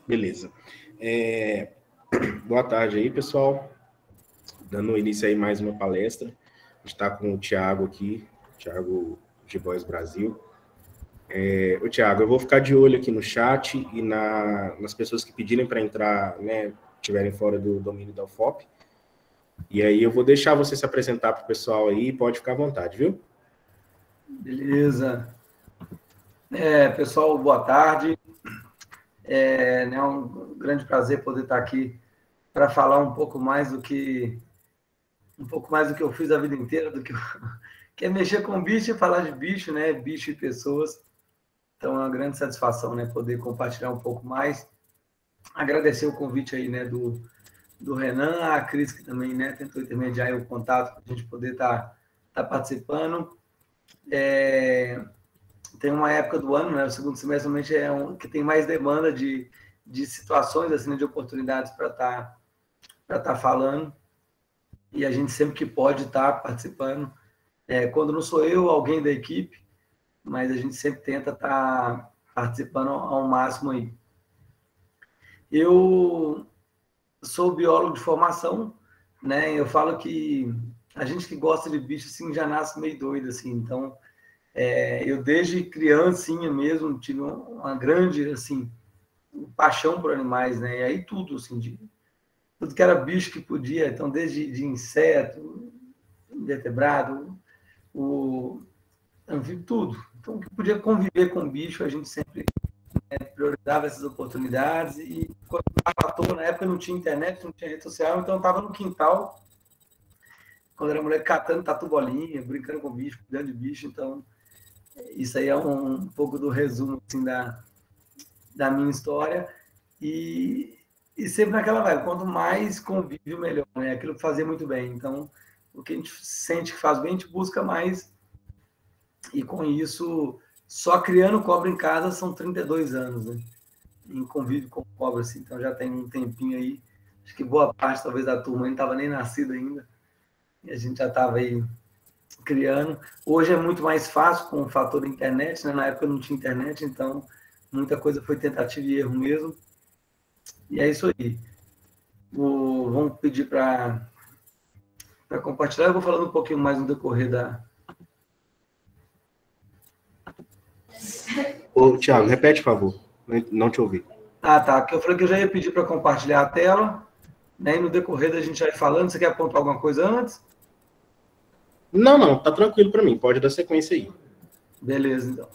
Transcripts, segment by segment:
Beleza. Boa tarde aí, pessoal. Dando início aí mais uma palestra. A gente está com o Thiago aqui, Thiago de Boys Brasil. O Thiago, eu vou ficar de olho aqui no chat e nas pessoas que pedirem para entrar, né, estiverem fora do domínio da UFOP. E aí eu vou deixar você se apresentar para o pessoal aí, pode ficar à vontade, viu? Beleza. Pessoal, boa tarde. É um grande prazer poder estar aqui para falar um pouco mais do que eu fiz a vida inteira, que é mexer com bicho e falar de bicho, né? Bicho e pessoas. Então é uma grande satisfação, né, poder compartilhar um pouco mais. Agradecer o convite aí, né, do Renan, a Cris, que também, né, tentou intermediar o contato para a gente poder estar participando. Tem uma época do ano, né, o segundo semestre realmente que tem mais demanda de situações, assim, né, de oportunidades para estar falando, e a gente sempre que pode estar participando. Quando não sou eu, alguém da equipe, mas a gente sempre tenta estar participando ao máximo aí. Eu sou biólogo de formação, né? Eu falo que a gente que gosta de bicho assim já nasce meio doido assim. Então, eu desde criancinha mesmo tive uma grande assim paixão por animais, né? E aí tudo assim, tudo que era bicho que podia. Então, desde de inseto, invertebrado, tudo. Então, que podia conviver com bicho, a gente sempre priorizava essas oportunidades. E quando eu estava à toa, na época não tinha internet, não tinha rede social, então eu estava no quintal, quando era moleque, catando tatu-bolinha, brincando com bicho, cuidando de bicho. Então, isso aí é um pouco do resumo assim, da minha história. E sempre naquela vibe, quanto mais convívio, melhor, né? Aquilo que fazia muito bem. Então, o que a gente sente que faz bem, a gente busca mais. E com isso, só criando cobra em casa são 32 anos, né? Em convívio com cobra, assim. Então já tem um tempinho aí. Acho que boa parte, talvez, da turma não estava nem nascida ainda. E a gente já estava aí criando. Hoje é muito mais fácil com o fator da internet, né? Na época não tinha internet, então muita coisa foi tentativa e erro mesmo. E é isso aí. Vamos pedir para compartilhar. Eu vou falando um pouquinho mais no decorrer da... Ô, Thiago, repete, por favor. Não te ouvi. Tá. Que eu falei que eu já ia pedir para compartilhar a tela, né? E no decorrer da gente vai falando. Você quer apontar alguma coisa antes? Não, tá tranquilo para mim. Pode dar sequência aí. Beleza, então.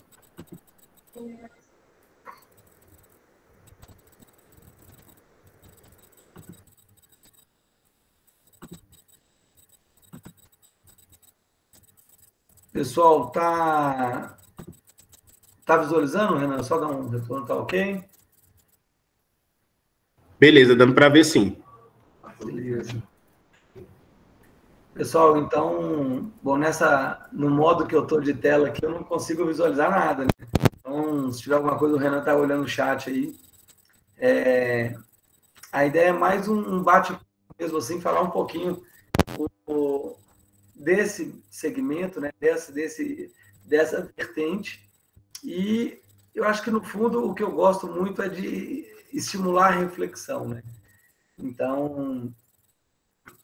Pessoal, tá visualizando, Renan? Só dar um retorno, tá ok? Beleza, dando para ver sim. Beleza. Pessoal, então, bom, no modo que eu tô de tela aqui, eu não consigo visualizar nada, né? Então, se tiver alguma coisa, o Renan tá olhando o chat aí. A ideia é mais um bate-papo mesmo assim, falar um pouquinho desse segmento, né? Dessa vertente. E eu acho que, no fundo, o que eu gosto muito é de estimular a reflexão, né? Então,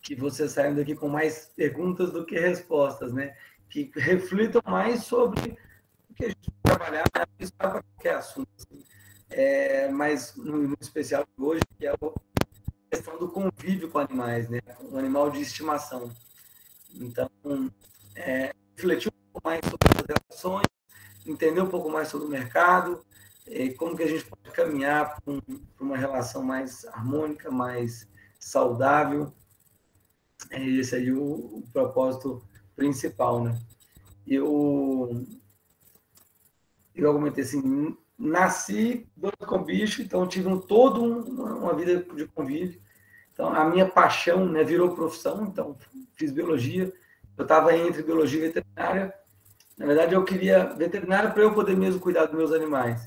que vocês saiam daqui com mais perguntas do que respostas, né? Que reflitam mais sobre o que a gente vai trabalhar, né? Isso para qualquer assunto. Assim. Mas, no especial de hoje, que é a questão do convívio com animais, né? Um animal de estimação. Então, refletir um pouco mais sobre as relações, entender um pouco mais sobre o mercado, como que a gente pode caminhar para uma relação mais harmônica, mais saudável. Esse aí o propósito principal, né? Eu argumentei assim, nasci doido com bicho, então tive uma vida de convívio. Então, a minha paixão, né, virou profissão, então fiz biologia. Eu estava entre biologia e veterinária. Na verdade, eu queria veterinária para eu poder mesmo cuidar dos meus animais.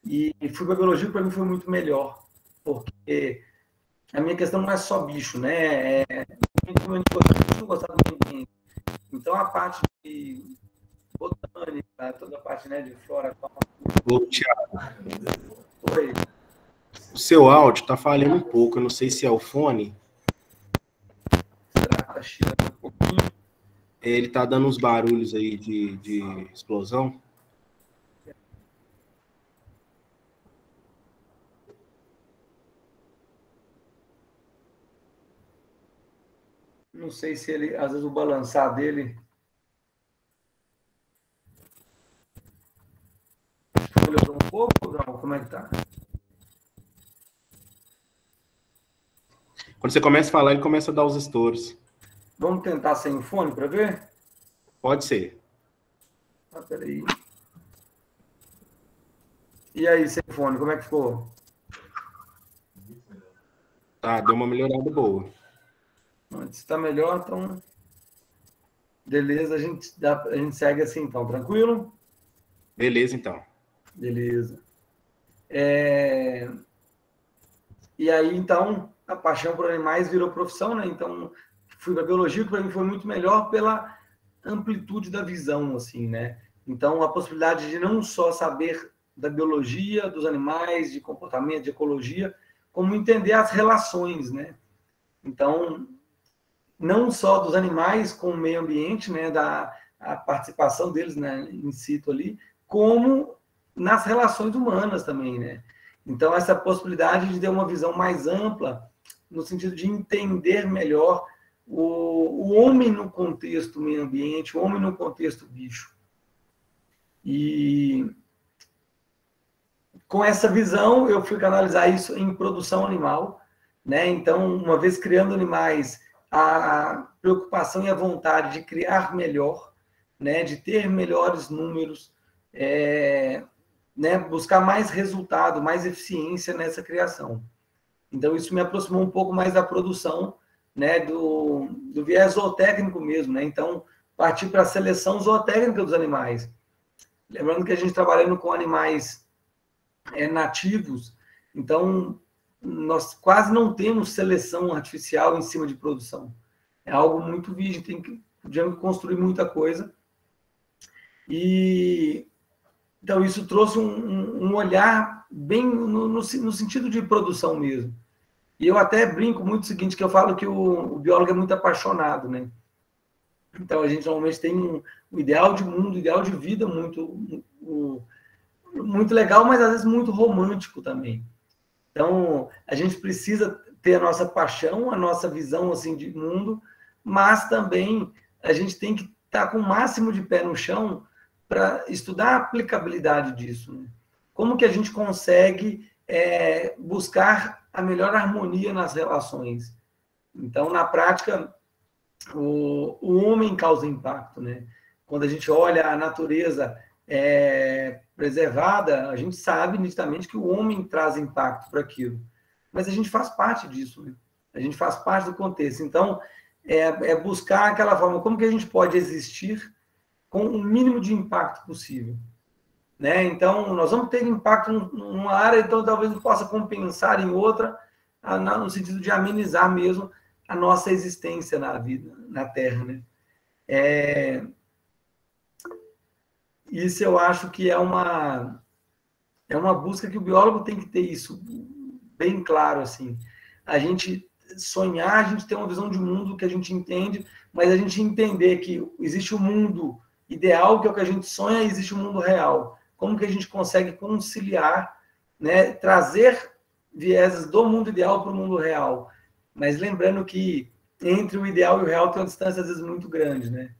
E fui para biologia, para mim foi muito melhor, porque a minha questão não é só bicho, né? Eu gostava do ambiente. Então, a parte de botânica, toda a parte, né, de flora... Ô, Thiago. Oi. seu áudio tá falhando um pouco, eu não sei se é o fone. Será que tá chiando um pouquinho? Ele tá dando uns barulhos aí de explosão. Não sei se ele, às vezes o balançar dele melhorou um pouco ou não? Como é que tá? Quando você começa a falar, ele começa a dar os estouros. Vamos tentar sem o fone para ver? Pode ser. Ah, peraí. E aí, sem fone, como é que ficou? Tá, deu uma melhorada boa. Se está melhor, então... Beleza, a gente segue assim, então. Tranquilo? Beleza, então. Beleza. E aí, então, a paixão por animais virou profissão, né? Então, fui para biologia, que para mim foi muito melhor pela amplitude da visão, assim, né? Então, a possibilidade de não só saber da biologia, dos animais, de comportamento, de ecologia, como entender as relações, né? Então, não só dos animais com o meio ambiente, né? A participação deles, né? In situ ali, como nas relações humanas também, né? Então, essa possibilidade de ter uma visão mais ampla, no sentido de entender melhor o homem no contexto meio ambiente, o homem no contexto bicho. E com essa visão, eu fui canalizar isso em produção animal, né? Então, uma vez criando animais, a preocupação e a vontade de criar melhor, né? De ter melhores números, né? Buscar mais resultado, mais eficiência nessa criação. Então, isso me aproximou um pouco mais da produção, né? Do viés zootécnico mesmo, né? Então, partir para a seleção zootécnica dos animais. Lembrando que a gente trabalhando com animais nativos, então nós quase não temos seleção artificial em cima de produção. É algo muito virgem, podemos construir muita coisa. E então isso trouxe um olhar bem no sentido de produção mesmo. E eu até brinco muito o seguinte, que eu falo que o biólogo é muito apaixonado, né? Então a gente normalmente tem um ideal de mundo, ideal de vida muito legal, mas às vezes muito romântico também. Então, a gente precisa ter a nossa paixão, a nossa visão assim de mundo, mas também a gente tem que estar com o máximo de pé no chão para estudar a aplicabilidade disso. Né? Como que a gente consegue buscar a melhor harmonia nas relações? Então, na prática, o homem causa impacto. Né? Quando a gente olha a natureza preservada, a gente sabe nitidamente que o homem traz impacto para aquilo. Mas a gente faz parte disso, né? A gente faz parte do contexto. Então, buscar aquela forma, como que a gente pode existir com o mínimo de impacto possível. Né? Então, nós vamos ter impacto numa área, então talvez possa compensar em outra, no sentido de amenizar mesmo a nossa existência na vida, na Terra. Né? Isso eu acho que é uma busca que o biólogo tem que ter isso bem claro, assim. A gente sonhar, a gente ter uma visão de mundo que a gente entende, mas a gente entender que existe o mundo ideal, que é o que a gente sonha, e existe o mundo real. Como que a gente consegue conciliar, né, trazer vieses do mundo ideal para o mundo real? Mas lembrando que entre o ideal e o real tem uma distância, às vezes, muito grande, né?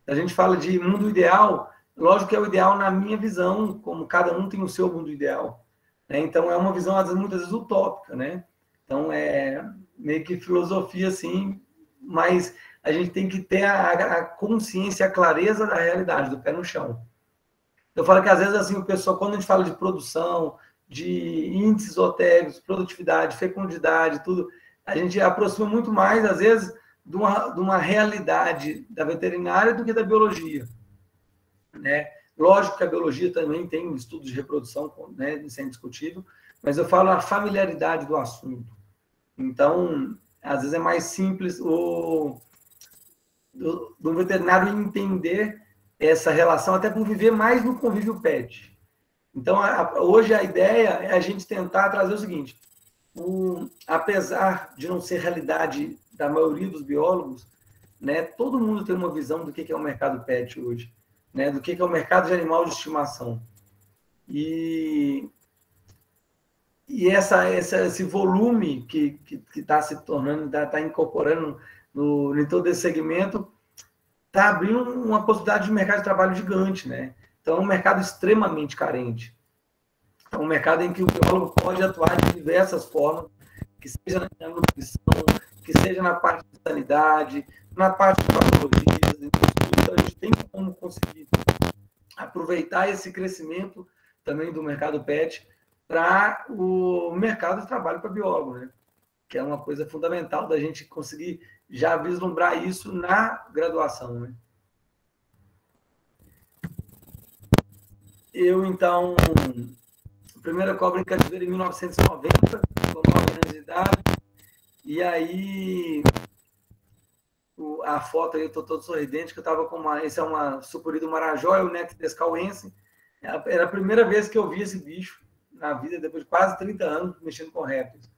A gente fala de mundo ideal, lógico que é o ideal na minha visão, como cada um tem o seu mundo ideal. Né? Então, é uma visão, muitas vezes, utópica, né? Então, é meio que filosofia, assim, mas a gente tem que ter a consciência, a clareza da realidade, do pé no chão. Eu falo que, às vezes, assim, o pessoal, quando a gente fala de produção, de índices zootécnicos, produtividade, fecundidade, tudo, a gente aproxima muito mais, às vezes, de uma realidade da veterinária do que da biologia. Né? Lógico que a biologia também tem um estudo de reprodução, né, isso é indiscutível, mas eu falo a familiaridade do assunto. Então, às vezes é mais simples do veterinário entender essa relação, até por viver mais no convívio pet. Então, hoje a ideia é a gente tentar trazer o seguinte, apesar de não ser realidade da maioria dos biólogos, né, todo mundo tem uma visão do que é o mercado pet hoje, né, do que é o mercado de animal de estimação. E esse volume que está se tornando, está incorporando em todo esse segmento, está abrindo uma possibilidade de mercado de trabalho gigante, né? Então, é um mercado extremamente carente. É um mercado em que o biólogo pode atuar de diversas formas, que seja na nutrição, que seja na parte de sanidade, na parte de patologias. Então, a gente tem como conseguir aproveitar esse crescimento também do mercado pet para o mercado de trabalho para biólogo, né? Que é uma coisa fundamental da gente conseguir já vislumbrar isso na graduação, né? Eu, então, a primeira cobra em cativeiro em 1990, com 9 anos de idade, e aí a foto aí, eu estou todo sorridente, que eu estava com esse é uma sucuri do Marajó, é o Neto descauense. Era a primeira vez que eu vi esse bicho na vida, depois de quase 30 anos mexendo com répteis.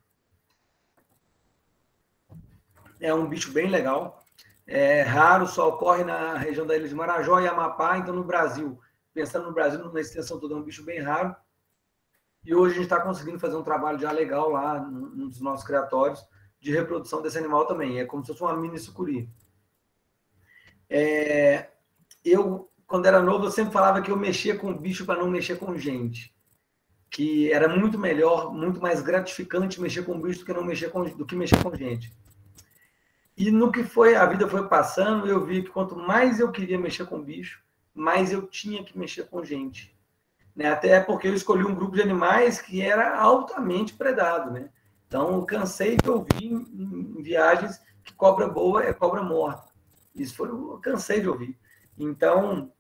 É um bicho bem legal, é raro, só ocorre na região da ilha de Marajó e Amapá, então no Brasil, pensando no Brasil, numa extensão toda, é um bicho bem raro. E hoje a gente está conseguindo fazer um trabalho já legal lá num dos nossos criatórios de reprodução desse animal também. É como se fosse uma mini sucuri. Eu, quando era novo, eu sempre falava que eu mexia com bicho para não mexer com gente. Que era muito melhor, muito mais gratificante mexer com bicho do que mexer com gente. E no que a vida foi passando, eu vi que quanto mais eu queria mexer com bicho, mais eu tinha que mexer com gente. Né? Até porque eu escolhi um grupo de animais que era altamente predado, né? Então, eu cansei de ouvir em viagens que cobra boa é cobra morta. Eu cansei de ouvir. Então,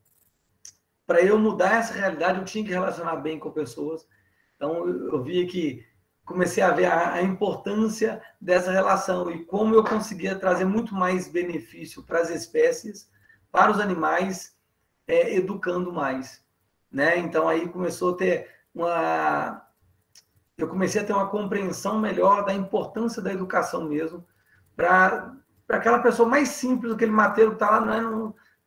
para eu mudar essa realidade, eu tinha que relacionar bem com pessoas. Então, eu vi que comecei a ver a importância dessa relação e como eu conseguia trazer muito mais benefício para as espécies, para os animais, educando mais. Né? Então, aí começou a ter eu comecei a ter uma compreensão melhor da importância da educação mesmo, para aquela pessoa mais simples, aquele mateiro que está lá, né,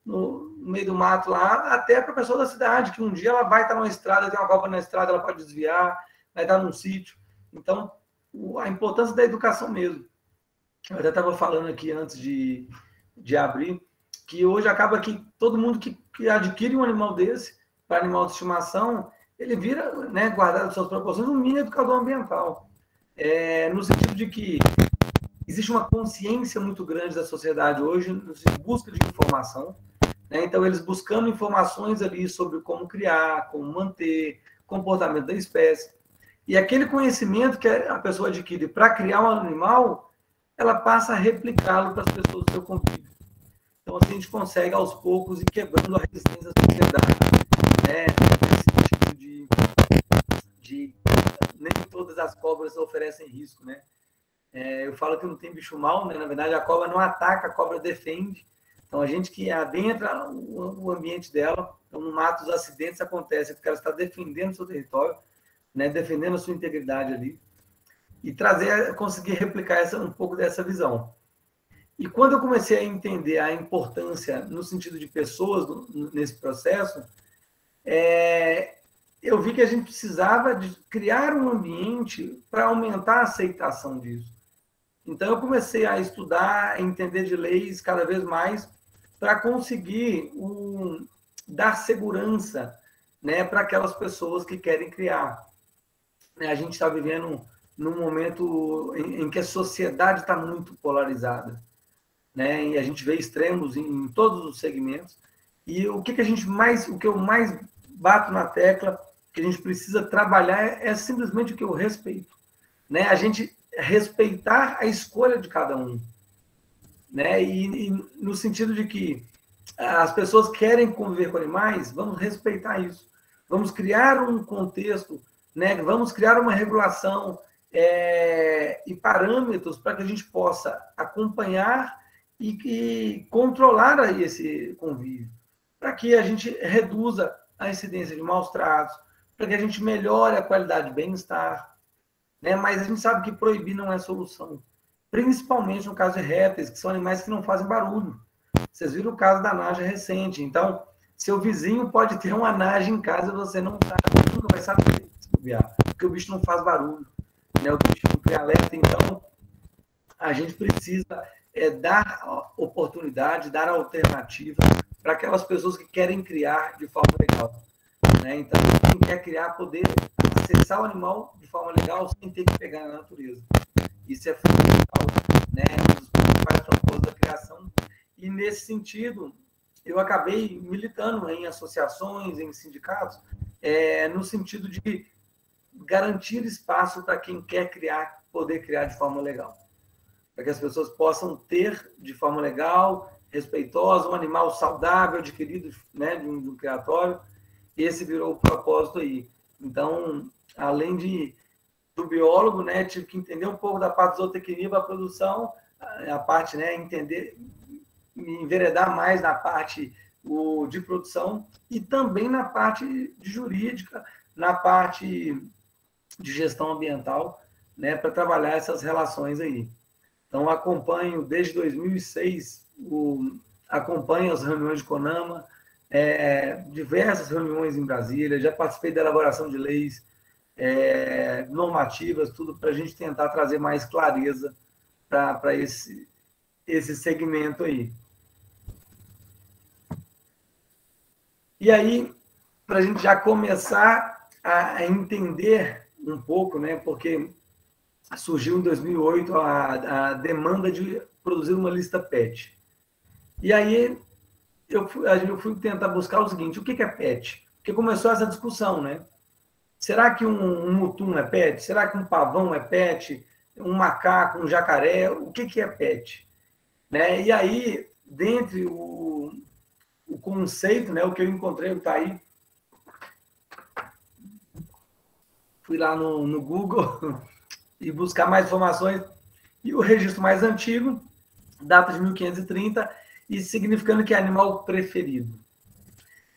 no meio do mato lá, até para a pessoa da cidade, que um dia ela vai estar numa estrada, tem uma cobra na estrada, ela pode desviar, vai estar num sítio. Então, a importância da educação mesmo. Eu até estava falando aqui antes de abrir, que hoje acaba que todo mundo que adquire um animal desse, para animal de estimação, ele vira, né, guardado as suas proporções, um mini educador ambiental. No sentido de que existe uma consciência muito grande da sociedade hoje em busca de informação, né? Então, eles buscando informações ali sobre como criar, como manter, comportamento da espécie. E aquele conhecimento que a pessoa adquire para criar um animal, ela passa a replicá-lo para as pessoas do seu convívio. Então, assim, a gente consegue, aos poucos, ir quebrando a resistência da sociedade. Nesse sentido de nem todas as cobras oferecem risco, né? Eu falo que não tem bicho mal, né? Na verdade, a cobra não ataca, a cobra defende. Então, a gente que adentra o ambiente dela, então, no mato, os acidentes acontecem, porque ela está defendendo o seu território, né? Defendendo a sua integridade ali, e conseguir replicar um pouco dessa visão. E quando eu comecei a entender a importância no sentido de pessoas nesse processo, eu vi que a gente precisava de criar um ambiente para aumentar a aceitação disso. Então, eu comecei a estudar, a entender de leis cada vez mais, para conseguir dar segurança, né, para aquelas pessoas que querem criar. A gente está vivendo num momento em que a sociedade está muito polarizada, né? E a gente vê extremos em todos os segmentos. E o que eu mais bato na tecla que a gente precisa trabalhar é simplesmente o que eu respeito, né? A gente respeitar a escolha de cada um, né? E no sentido de que as pessoas querem conviver com animais, vamos respeitar isso. Vamos criar um contexto, né? Vamos criar uma regulação e parâmetros para que a gente possa acompanhar e controlar esse convívio, para que a gente reduza a incidência de maus tratos, para que a gente melhore a qualidade de bem-estar, né? Mas a gente sabe que proibir não é solução. Principalmente no caso de répteis, que são animais que não fazem barulho. Vocês viram o caso da naja recente. Então, seu vizinho pode ter uma naja em casa e você não sabe, nunca vai saber se bobear, porque o bicho não faz barulho, né? O bicho não cria alerta. Então, a gente precisa dar oportunidade, dar alternativa para aquelas pessoas que querem criar de forma legal, né? Então, quem quer criar, poder acessar o animal de forma legal sem ter que pegar na natureza. Isso é fundamental, né? Um dos principais propósitos da criação. E, nesse sentido, eu acabei militando em associações, em sindicatos, no sentido de garantir espaço para quem quer criar, poder criar de forma legal. Para que as pessoas possam ter, de forma legal, respeitosa, um animal saudável, adquirido, né, de um criatório. Esse virou o propósito aí. Então, além do biólogo, né, tive que entender um pouco da parte da zootecnia para a produção, a parte, né, entender, me enveredar mais na parte de produção e também na parte de jurídica, na parte de gestão ambiental, né, para trabalhar essas relações aí. Então, acompanho desde 2006, acompanho as reuniões de CONAMA, diversas reuniões em Brasília, já participei da elaboração de leis, normativas, tudo para a gente tentar trazer mais clareza para esse segmento aí. E aí, para a gente já começar a entender um pouco, né, porque surgiu em 2008 a demanda de produzir uma lista PET. E aí eu fui tentar buscar o seguinte: o que é PET? Porque começou essa discussão, né? Será que um mutum é PET? Será que um pavão é PET? Um macaco, um jacaré? O que é PET? Né? E aí, dentre o conceito, né, o que eu encontrei, está aí, fui lá no Google e buscar mais informações, e o registro mais antigo data de 1530, e significando que é animal preferido.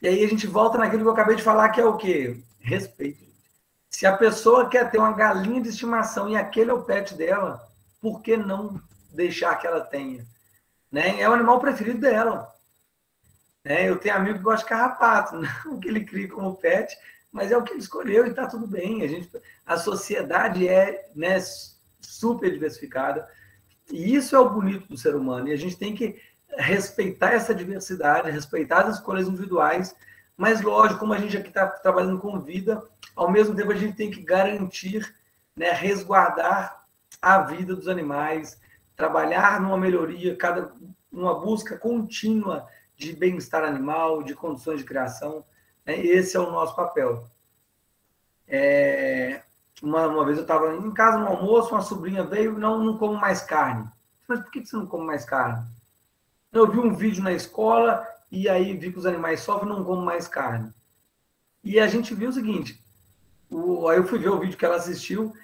E aí a gente volta naquilo que eu acabei de falar, que é o quê? Respeito. Se a pessoa quer ter uma galinha de estimação e aquele é o pet dela, por que não deixar que ela tenha? Né? É o animal preferido dela. Eu tenho amigo que gosta de carrapato, não que ele crie como pet, mas é o que ele escolheu e está tudo bem. A sociedade é, né, super diversificada, e isso é o bonito do ser humano, e a gente tem que respeitar essa diversidade, respeitar as escolhas individuais, mas lógico, como a gente aqui está trabalhando com vida, ao mesmo tempo a gente tem que garantir, né, resguardar a vida dos animais, trabalhar numa melhoria, uma busca contínua de bem-estar animal, de condições de criação, né? Esse é o nosso papel. Uma vez eu estava em casa no almoço, uma sobrinha veio, não como mais carne. Mas por que você não come mais carne? Eu vi um vídeo na escola e aí vi que os animais sofrem, não como mais carne. E a gente viu o seguinte, aí eu fui ver o vídeo que ela assistiu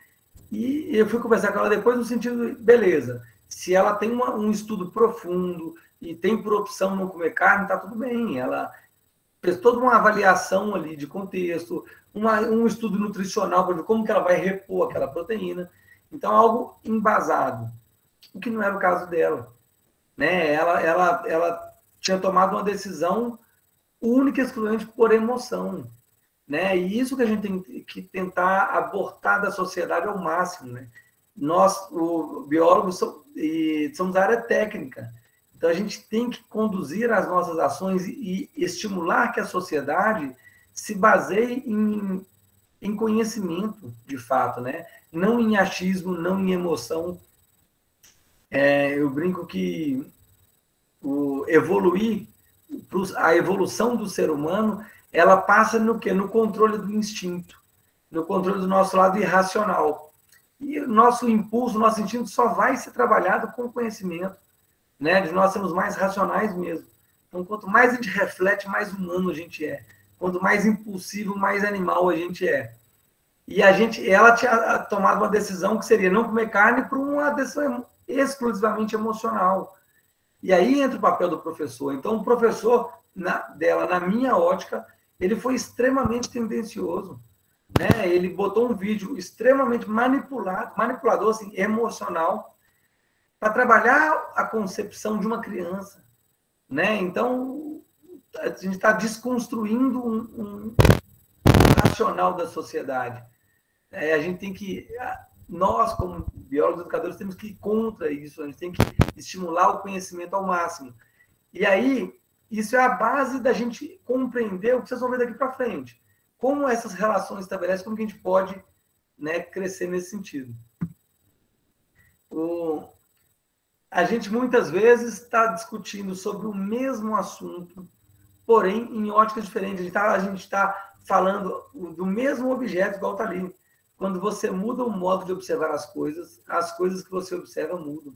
e eu fui conversar com ela depois no sentido, beleza, se ela tem um estudo profundo e tem por opção não comer carne, está tudo bem. Ela fez toda uma avaliação ali de contexto, um estudo nutricional para ver como que ela vai repor aquela proteína. Então, algo embasado, o que não era o caso dela. Né? Ela tinha tomado uma decisão única e exclusivamente por emoção. Né? E isso que a gente tem que tentar abortar da sociedade ao máximo. Né? Nós, o biólogos, somos da área técnica. Então, a gente tem que conduzir as nossas ações e estimular que a sociedade se baseie em conhecimento, de fato, né? Não em achismo, não em emoção. Eu brinco que a evolução do ser humano, ela passa no quê? No controle do instinto, no controle do nosso lado irracional. E o nosso impulso, o nosso instinto só vai ser trabalhado com conhecimento. Né? Nós somos mais racionais mesmo. Então, quanto mais a gente reflete, mais humano a gente é. Quanto mais impulsivo, mais animal a gente é. E ela tinha tomado uma decisão que seria não comer carne por uma decisão exclusivamente emocional. E aí entra o papel do professor. Então, o professor dela, na minha ótica, ele foi extremamente tendencioso. né? Ele botou um vídeo extremamente manipulador, assim, emocional, para trabalhar a concepção de uma criança, né? Então, a gente está desconstruindo um racional da sociedade. A gente tem que, nós, como biólogos educadores, temos que ir contra isso, a gente tem que estimular o conhecimento ao máximo. E aí, isso é a base da gente compreender o que vocês vão ver daqui para frente. Como essas relações estabelecem, como que a gente pode, né, crescer nesse sentido. A gente muitas vezes está discutindo sobre o mesmo assunto, porém em óticas diferentes. A gente está falando do mesmo objeto, igual está ali. Quando você muda o modo de observar as coisas que você observa mudam.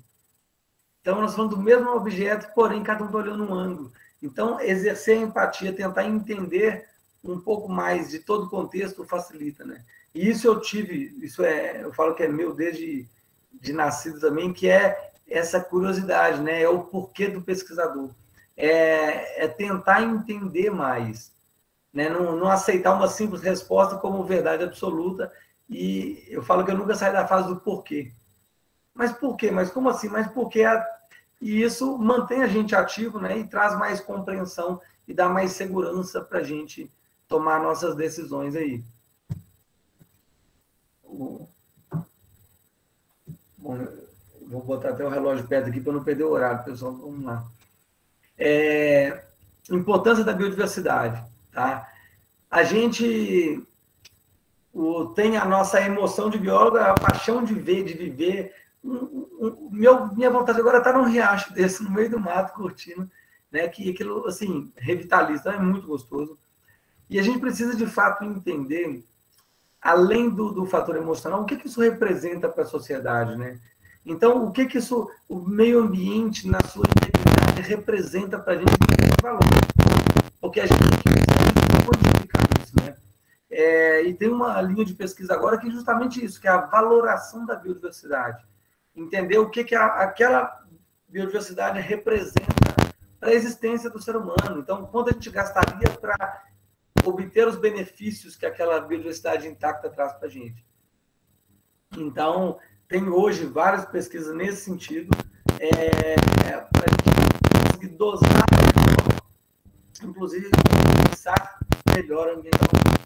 Então, nós falamos do mesmo objeto, porém cada um está olhando um ângulo. Então, exercer a empatia, tentar entender um pouco mais de todo o contexto facilita, né? E isso eu tive, eu falo que é meu desde de nascido também, que é essa curiosidade, né? É o porquê do pesquisador. É tentar entender mais, né? Não aceitar uma simples resposta como verdade absoluta. E eu falo que eu nunca saio da fase do porquê. Mas por quê? Mas como assim? Mas por quê? E isso mantém a gente ativo, né? E traz mais compreensão e dá mais segurança para a gente tomar nossas decisões aí. Bom, vou botar até o relógio perto aqui para não perder o horário, pessoal. Vamos lá. Importância da biodiversidade, tá? A gente tem a nossa emoção de biólogo, a paixão de ver, de viver. Minha vontade agora é estar num riacho desse, no meio do mato, curtindo, né? Que aquilo, assim, revitaliza, é muito gostoso. E a gente precisa, de fato, entender, além do fator emocional, o que isso representa para a sociedade, né? Então, o que isso, o meio ambiente, na sua integridade, representa para a gente em valor. Porque a gente tem que quantificar isso, né? E tem uma linha de pesquisa agora que é justamente isso, que é a valoração da biodiversidade. Entender o que aquela biodiversidade representa para a existência do ser humano. Então, quanto a gente gastaria para obter os benefícios que aquela biodiversidade intacta traz para a gente. Então, tem hoje várias pesquisas nesse sentido, para a gente conseguir dosar, inclusive, pensar melhor ambientalmente.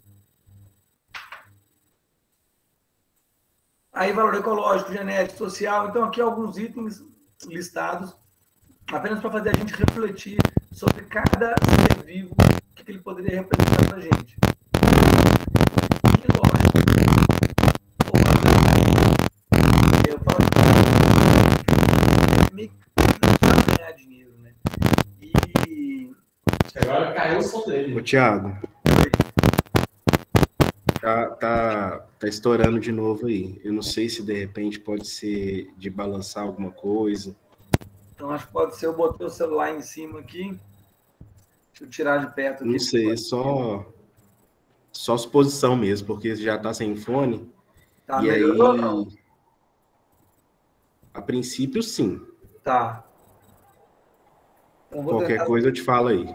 Aí, valor ecológico, genético, social. Então, aqui alguns itens listados, apenas para fazer a gente refletir sobre cada ser vivo, o que ele poderia representar para a gente. E, lógico, eu falo que meio que não sabe ganhar dinheiro, né? E... Agora caiu o som dele. Ô, Thiago. Tá estourando de novo aí. Eu não sei se de repente pode ser de balançar alguma coisa. Então, acho que pode ser, eu botei o celular em cima aqui. Deixa eu tirar de perto aqui. Não sei, só suposição mesmo, porque já tá sem fone. Tá, e melhorou aí, ou não? A princípio, sim. Tá. Então, Qualquer coisa eu te falo aí.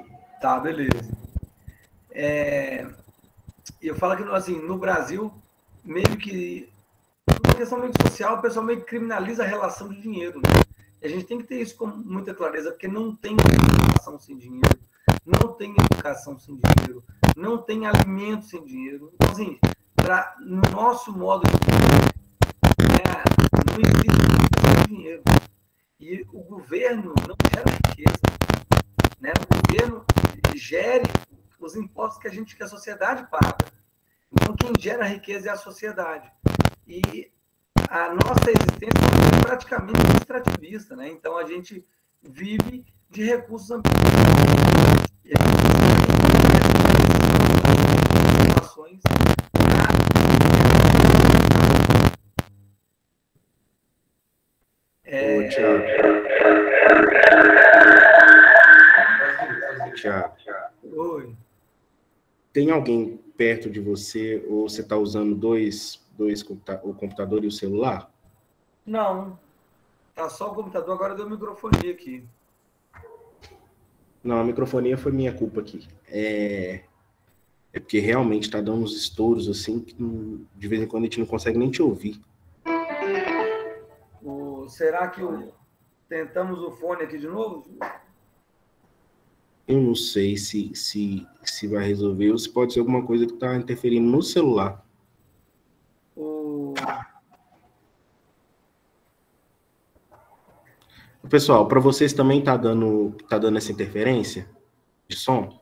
Tá, beleza. Eu falo que, assim, no Brasil, meio que, uma questão meio social, o pessoal meio que criminaliza a relação de dinheiro, né? E a gente tem que ter isso com muita clareza, porque não tem educação sem dinheiro, não tem educação sem dinheiro, não tem alimento sem dinheiro. Então, assim, no nosso modo de viver, não existe dinheiro. E o governo não gera riqueza, né? O governo gere os impostos que a sociedade paga. Então, quem gera riqueza é a sociedade. E a nossa existência é praticamente extrativista, né? Então, a gente vive de recursos ambientais. E a gente tem informações Thiago. Oi. Tem alguém perto de você ou você está usando o computador e o celular? Não. Tá só o computador, agora deu microfone aqui. Não, a microfonia foi minha culpa aqui. É porque realmente está dando uns estouros assim que de vez em quando a gente não consegue nem te ouvir. Será que tentamos o fone aqui de novo? Eu não sei se vai resolver ou se pode ser alguma coisa que está interferindo no celular. Pessoal, para vocês também tá dando essa interferência de som?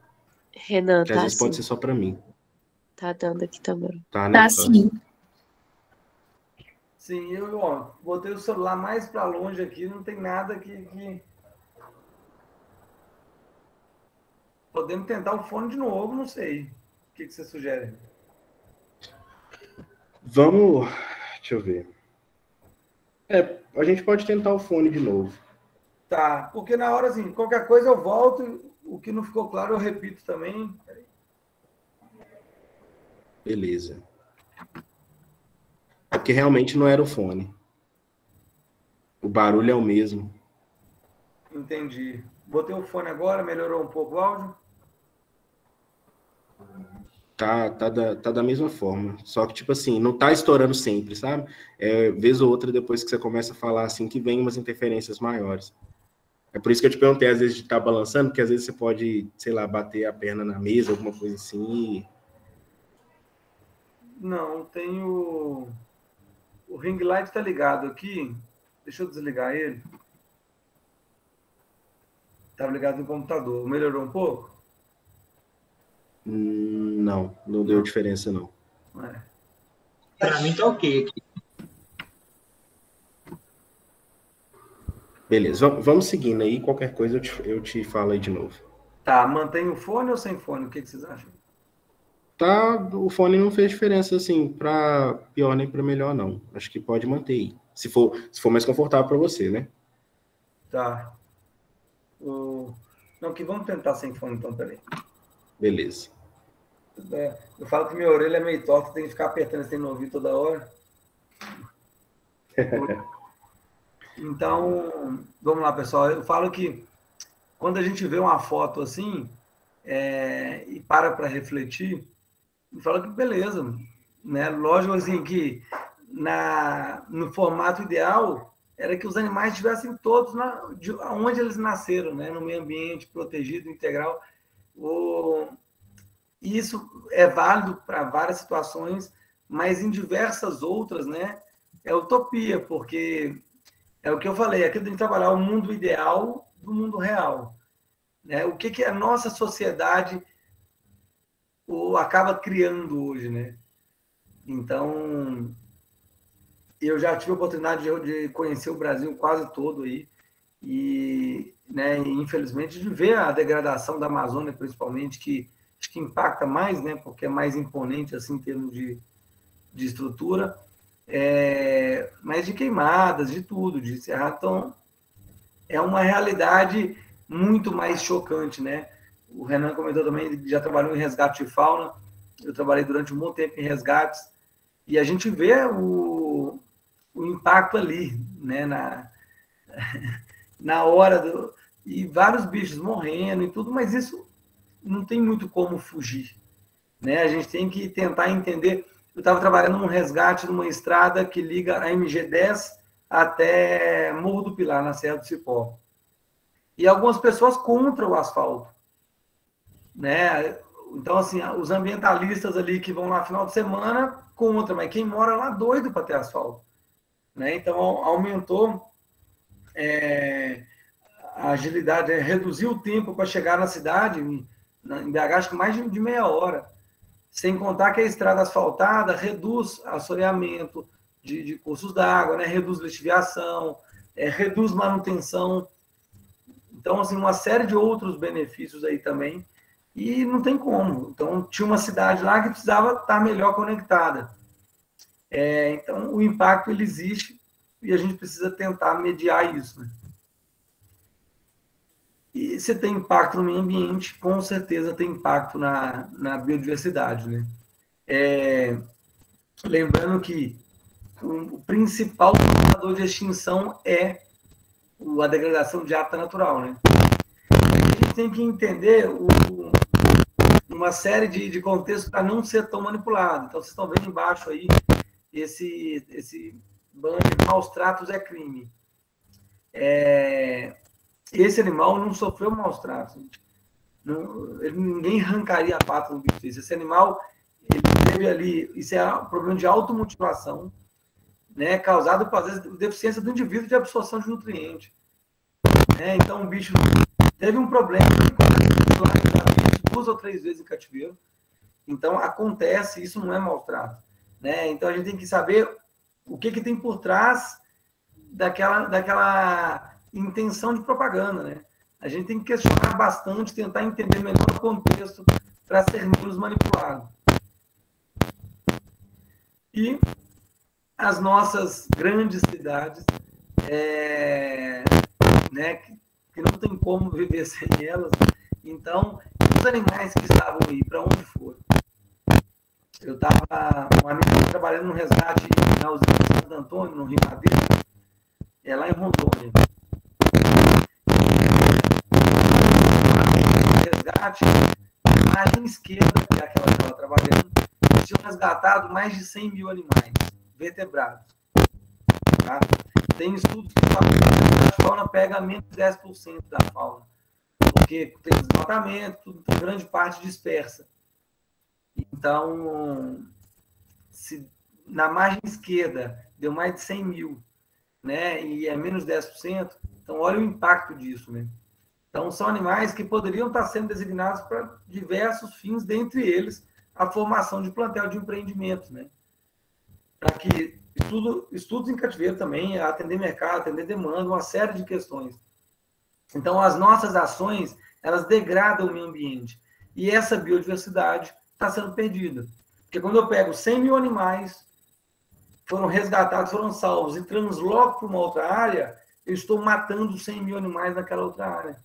Renan, Que tá às vezes sim. pode ser só para mim. Tá dando aqui também. Tá, né? Tá sim. Sim, eu botei o celular mais para longe aqui, não tem nada que... Podemos tentar o fone de novo, não sei. O que você sugere? Vamos... Deixa eu ver. A gente pode tentar o fone de novo. Tá, porque na hora, assim, qualquer coisa eu volto, o que não ficou claro eu repito também. Beleza. É porque realmente não era o fone. O barulho é o mesmo. Entendi. Botei o fone agora, melhorou um pouco o áudio? Tá da mesma forma. Só que, tipo assim, não tá estourando sempre, sabe? Vez ou outra, depois que você começa a falar assim, que vem umas interferências maiores. É por isso que eu te perguntei, às vezes, de estar balançando, porque às vezes você pode, sei lá, bater a perna na mesa, alguma coisa assim. Não, tem o ring light tá ligado aqui. Deixa eu desligar ele. Estava ligado no computador. Melhorou um pouco? Não deu diferença, não. Para mim tá ok aqui. Beleza, vamos seguindo aí. Qualquer coisa eu te falo aí de novo. Tá, mantém o fone ou sem fone? O que vocês acham? Tá, o fone não fez diferença, assim, para pior nem para melhor, não. Acho que pode manter aí. Se for mais confortável para você, né? Tá. Não, que vamos tentar sem fone, então, peraí. Beleza. Eu falo que minha orelha é meio torta, tem que ficar apertando assim no ouvido toda hora. Então, vamos lá, pessoal. Eu falo que quando a gente vê uma foto assim e para refletir, eu falo que beleza, né? Lógico assim que no formato ideal era que os animais estivessem todos onde eles nasceram, né? No meio ambiente protegido, integral. Isso é válido para várias situações, mas em diversas outras, né? É utopia, porque é o que eu falei, aqui tem que trabalhar o mundo ideal do mundo real. Né? O que a nossa sociedade acaba criando hoje, né? Então, eu já tive a oportunidade de conhecer o Brasil quase todo aí, e, né, infelizmente, de ver a degradação da Amazônia, principalmente, que acho que impacta mais, né, porque é mais imponente assim, em termos de estrutura, mas de queimadas, de tudo, de cerrado. Então, é uma realidade muito mais chocante, né? O Renan comentou também, ele já trabalhou em resgate de fauna, eu trabalhei durante um bom tempo em resgates, e a gente vê o impacto ali, né? Na hora, e vários bichos morrendo e tudo, mas isso não tem muito como fugir, né? A gente tem que tentar entender. Eu estava trabalhando num resgate numa estrada que liga a MG10 até Morro do Pilar, na Serra do Cipó. E algumas pessoas contra o asfalto, né? Então, assim, os ambientalistas ali que vão lá no final de semana, contra, mas quem mora lá doido para ter asfalto, né? Então, aumentou a agilidade, reduziu o tempo para chegar na cidade, em BH, acho que mais de meia hora. Sem contar que a estrada asfaltada reduz assoreamento de cursos d'água, né? Reduz lixiviação, reduz manutenção. Então, assim, uma série de outros benefícios aí também. E não tem como. Então, tinha uma cidade lá que precisava estar melhor conectada. Então, o impacto, ele existe e a gente precisa tentar mediar isso, né? E se tem impacto no meio ambiente, com certeza tem impacto na biodiversidade, né? Lembrando que o principal causador de extinção é a degradação de hábitat natural, né? A gente tem que entender o uma série de contextos para não ser tão manipulado. Então, vocês estão vendo embaixo aí esse banho de maus tratos é crime. Esse animal não sofreu maus tratos. Ninguém arrancaria a pata do bicho. Esse animal, ele teve ali, isso é um problema de automutilação, né, causado por, às vezes, deficiência do indivíduo de absorção de nutriente. Então, o bicho teve um problema, ficou 2 ou 3 vezes em cativeiro. Então, acontece, isso não é maltrato. Então, a gente tem que saber o que tem por trás daquela intenção de propaganda. Né? A gente tem que questionar bastante, tentar entender melhor o contexto para ser menos manipulado. E as nossas grandes cidades, que não tem como viver sem elas. Então, os animais que estavam aí, para onde foram? Eu estava, um amigo trabalhando no resgate na usina de Santo Antônio, no Rio Madeira, lá em Rondônia. Resgate, na margem esquerda, que é aquela que estava trabalhando, eles tinham resgatado mais de 100 mil animais vertebrados. Tá? Tem estudos que falam que a fauna pega menos de 10% da fauna, porque tem desmatamento, tem grande parte dispersa. Então, se na margem esquerda deu mais de 100 mil, né, e é menos 10%, então olha o impacto disso. Né? Então, são animais que poderiam estar sendo designados para diversos fins, dentre eles a formação de plantel de empreendimento, né? Para que estudos em cativeiro também, atender mercado, atender demanda, uma série de questões. Então, as nossas ações, elas degradam o meio ambiente. E essa biodiversidade está sendo perdida. Porque quando eu pego 100 mil animais, foram resgatados, foram salvos, e transloco para uma outra área, eu estou matando 100 mil animais naquela outra área.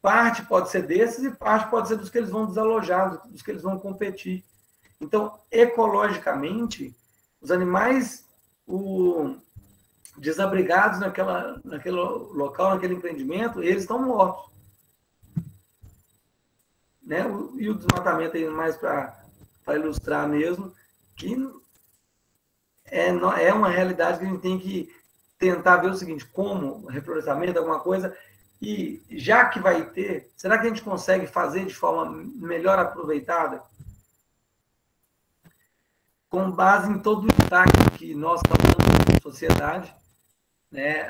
Parte pode ser desses e parte pode ser dos que eles vão desalojar, dos que eles vão competir. Então, ecologicamente, os animais desabrigados naquele local, naquele empreendimento, eles estão mortos. Né? E o desmatamento, aí, mais para ilustrar mesmo, que é uma realidade que a gente tem que tentar ver o seguinte, como reflorestamento, alguma coisa, e já que vai ter, será que a gente consegue fazer de forma melhor aproveitada? Com base em todo o impacto que nós causamos na sociedade, né?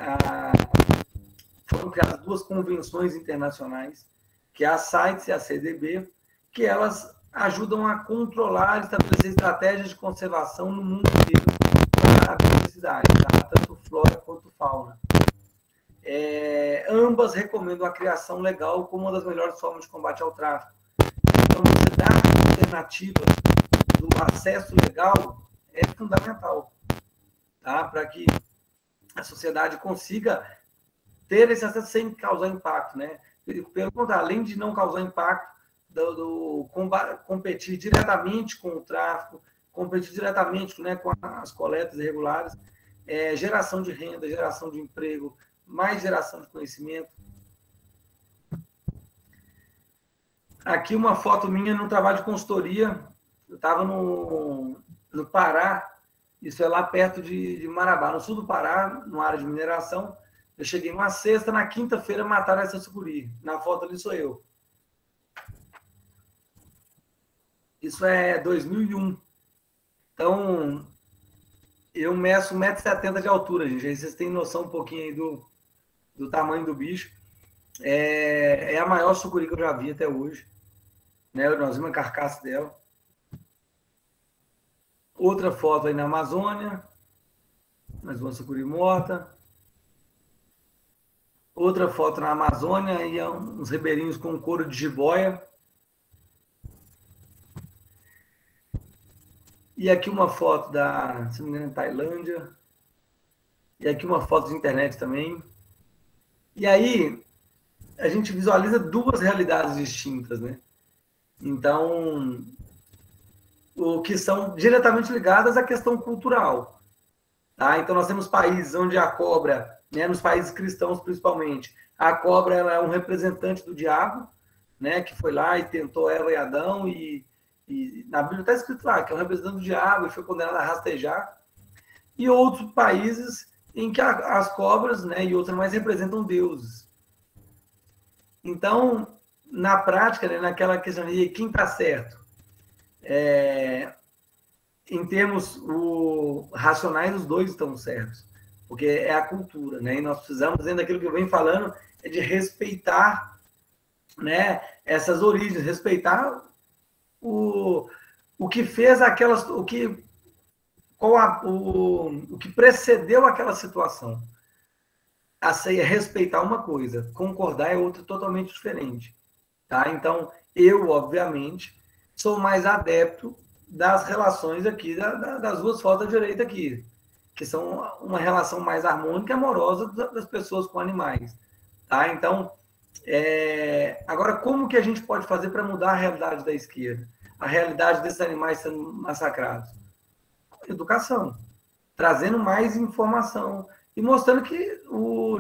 Foram criadas 2 convenções internacionais, que é a CITES e a CDB, que elas ajudam a controlar e estabelecer estratégias de conservação no mundo inteiro para a biodiversidade, tá? Tanto flora quanto fauna. Ambas recomendam a criação legal como uma das melhores formas de combate ao tráfico. Então, você dar alternativas do acesso legal é fundamental, tá? Para que a sociedade consiga ter esse acesso sem causar impacto, né? Pelo contrário, além de não causar impacto, competir diretamente com o tráfico, competir diretamente, né, com as coletas irregulares, geração de renda, geração de emprego, mais geração de conhecimento. Aqui uma foto minha no trabalho de consultoria. Eu estava no Pará, isso é lá perto de Marabá, no sul do Pará, numa área de mineração. Eu cheguei numa sexta, na quinta-feira mataram essa sucuri. Na foto ali sou eu. Isso é 2001. Então, eu meço 1,70 m de altura, gente. Aí vocês têm noção um pouquinho aí do tamanho do bicho. É a maior sucuri que eu já vi até hoje. Né? Nós vimos a carcaça dela. Outra foto aí na Amazônia. Mais uma sucuri morta. Outra foto na Amazônia, aí uns ribeirinhos com couro de jiboia. E aqui uma foto se não me engano, Tailândia. E aqui uma foto de internet também. E aí, a gente visualiza 2 realidades distintas, né? Então, o que são diretamente ligadas à questão cultural. Tá? Então, nós temos países onde a cobra, né, nos países cristãos principalmente, a cobra ela é um representante do diabo, né, que foi lá e tentou Eva e Adão, e na Bíblia está escrito lá que é um representante do diabo e foi condenado a rastejar, e outros países em que as cobras, né, e outros mais representam deuses. Então, na prática, né, naquela questão de quem está certo, em termos racionais, os dois estão certos, porque é a cultura, né? E nós precisamos, dentro daquilo que eu venho falando, é de respeitar, né, essas origens, respeitar o que fez aquelas, o que precedeu aquela situação. É respeitar uma coisa, concordar é outra totalmente diferente, tá? Então, eu, obviamente, sou mais adepto das relações aqui, das duas fotos da direita aqui, que são uma relação mais harmônica e amorosa das pessoas com animais, tá? Então, agora, como que a gente pode fazer para mudar a realidade da esquerda? A realidade desses animais sendo massacrados? Educação, trazendo mais informação e mostrando que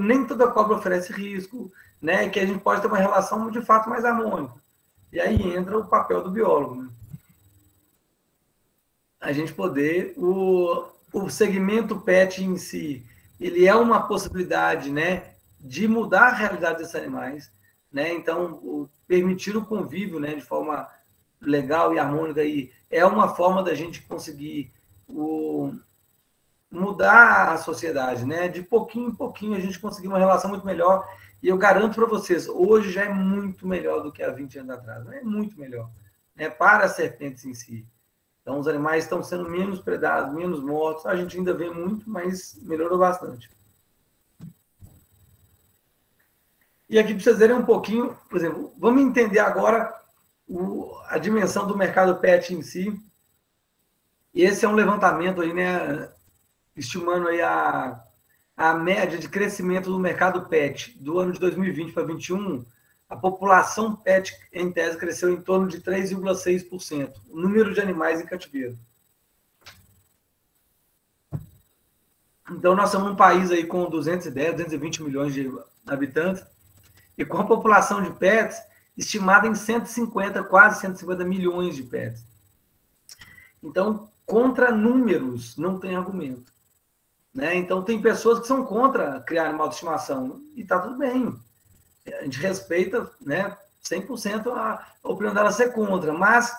nem toda cobra oferece risco, né? Que a gente pode ter uma relação de fato mais harmônica. E aí entra o papel do biólogo, né? A gente poder... O segmento PET em si, ele é uma possibilidade, né, de mudar a realidade desses animais, né? Então, permitir o convívio, né, de forma legal e harmônica aí, é uma forma da gente conseguir mudar a sociedade, né? De pouquinho em pouquinho a gente conseguir uma relação muito melhor. E eu garanto para vocês, hoje já é muito melhor do que há 20 anos atrás. É muito melhor, né? Para as serpentes em si. Então, os animais estão sendo menos predados, menos mortos. A gente ainda vê muito, mas melhorou bastante. E aqui, para vocês verem um pouquinho, por exemplo, vamos entender agora a dimensão do mercado pet em si. Esse é um levantamento aí, né, estimando aí a média de crescimento do mercado pet do ano de 2020 para 2021. A população pet, em tese, cresceu em torno de 3,6%. O número de animais em cativeiro. Então, nós somos um país aí com 220 milhões de habitantes e com a população de pets estimada em 150, quase 150 milhões de pets. Então, contra números, não tem argumento, né? Então, tem pessoas que são contra criar animal de estimação e está tudo bem. A gente respeita, né, 100% a opinião dela ser contra, mas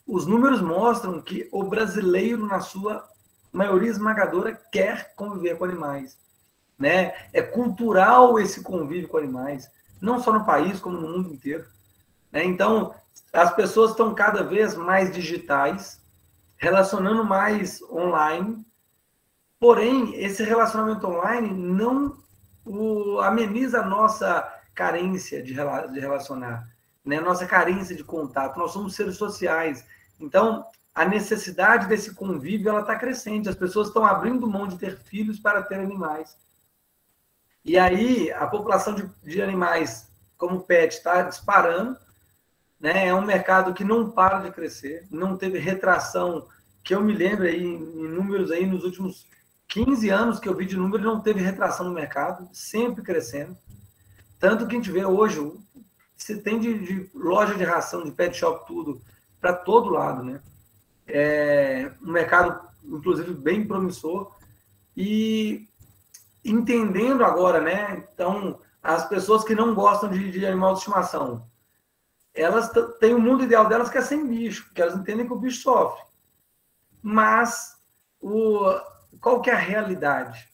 os números mostram que o brasileiro, na sua maioria esmagadora, quer conviver com animais, né? É cultural esse convívio com animais, não só no país, como no mundo inteiro, né? Então, as pessoas estão cada vez mais digitais, relacionando mais online, porém, esse relacionamento online não ameniza a nossa carência de relacionar, né? Nossa carência de contato. Nós somos seres sociais. Então, a necessidade desse convívio ela está crescente. As pessoas estão abrindo mão de ter filhos para ter animais. E aí, a população de animais como pet está disparando, né? É um mercado que não para de crescer, não teve retração, que eu me lembro aí, em números aí, nos últimos 15 anos que eu vi de número, não teve retração no mercado, sempre crescendo. Tanto que a gente vê hoje, você tem de loja de ração, de pet shop, tudo, para todo lado, né? É um mercado, inclusive, bem promissor. E entendendo agora, né? Então, as pessoas que não gostam de animal de estimação, elas têm o mundo ideal delas que é sem bicho, porque elas entendem que o bicho sofre. Mas, qual que é a realidade?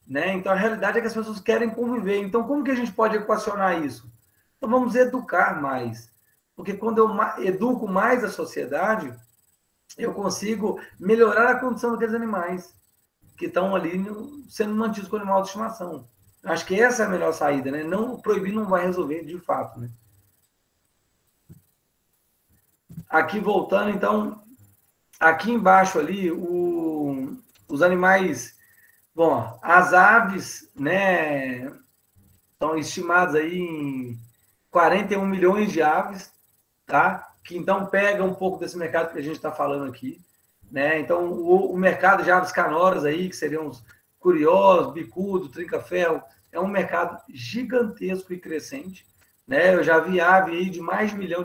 Né? Então, a realidade é que as pessoas querem conviver. Então, como que a gente pode equacionar isso? Então, vamos educar mais. Porque quando eu educo mais a sociedade, eu consigo melhorar a condição daqueles animais que estão ali sendo mantidos com animal de estimação. Acho que essa é a melhor saída, né? Não, proibir não vai resolver de fato, né? Aqui, voltando, então, aqui embaixo ali, os animais... Bom, as aves, né, estão estimadas aí em 41 milhões de aves, tá? Que então pega um pouco desse mercado que a gente está falando aqui, né? Então, o mercado de aves canoras aí, que seriam os curiós, bicudo, trinca-ferro, é um mercado gigantesco e crescente, né? Eu já vi ave aí de mais de R$ 1 milhão,